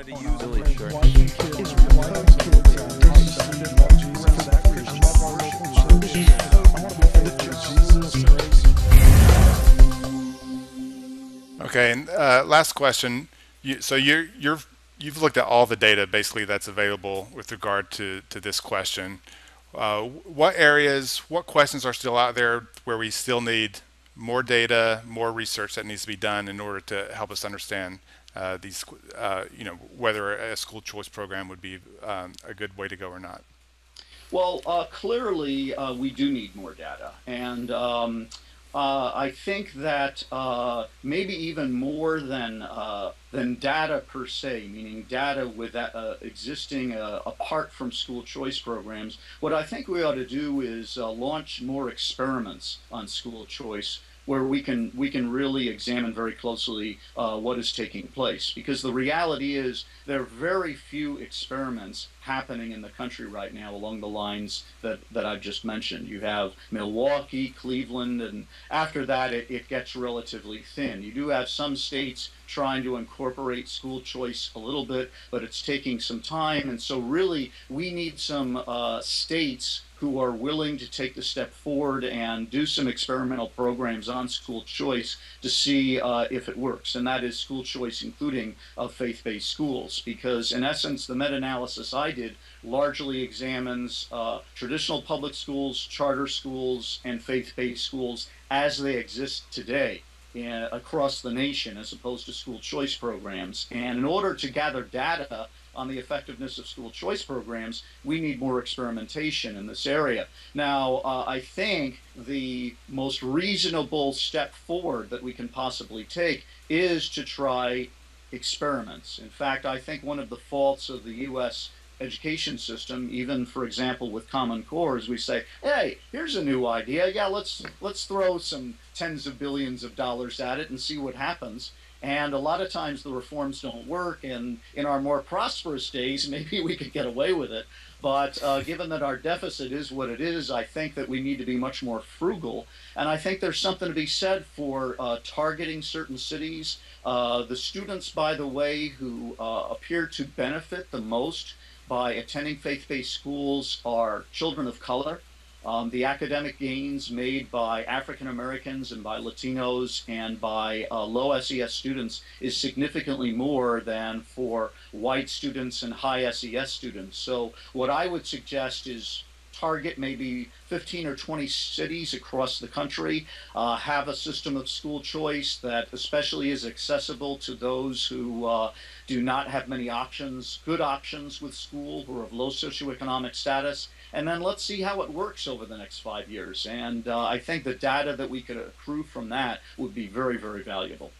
wanted to use really sure. Okay, and last question. So you've looked at all the data basically that's available with regard to this question. What areas, what questions are still out there where we still need more data, more research that needs to be done in order to help us understand whether a school choice program would be a good way to go or not? Well, clearly, we do need more data. And I think that maybe even more than data per se, meaning data with that, existing apart from school choice programs, what I think we ought to do is launch more experiments on school choice where we can really examine very closely what is taking place. Because the reality is there are very few experiments happening in the country right now along the lines that I've just mentioned. You have Milwaukee, Cleveland, and after that it gets relatively thin. You do have some states trying to incorporate school choice a little bit, but it's taking some time. And so really we need some states who are willing to take the step forward and do some experimental programs on school choice to see if it works. And that is school choice, including faith-based schools, because in essence, the meta-analysis I did largely examines traditional public schools, charter schools, and faith-based schools as they exist today across the nation, as opposed to school choice programs. And in order to gather data on the effectiveness of school choice programs, we need more experimentation in this area. Now, I think the most reasonable step forward that we can possibly take is to try experiments. In fact, I think one of the faults of the U.S. education system, even for example with Common Core, is we say, hey, here's a new idea. Yeah, let's throw some tens of billions of dollars at it and see what happens. And a lot of times the reforms don't work, and in our more prosperous days, maybe we could get away with it. But given that our deficit is what it is, I think that we need to be much more frugal. And I think there's something to be said for targeting certain cities. The students, by the way, who appear to benefit the most by attending faith-based schools are children of color. The academic gains made by African Americans and by Latinos and by low SES students is significantly more than for white students and high SES students. So what I would suggest is target maybe 15 or 20 cities across the country, have a system of school choice that especially is accessible to those who do not have many options, good options with school, who are of low socioeconomic status, and then let's see how it works over the next 5 years. And I think the data that we could accrue from that would be very, very valuable.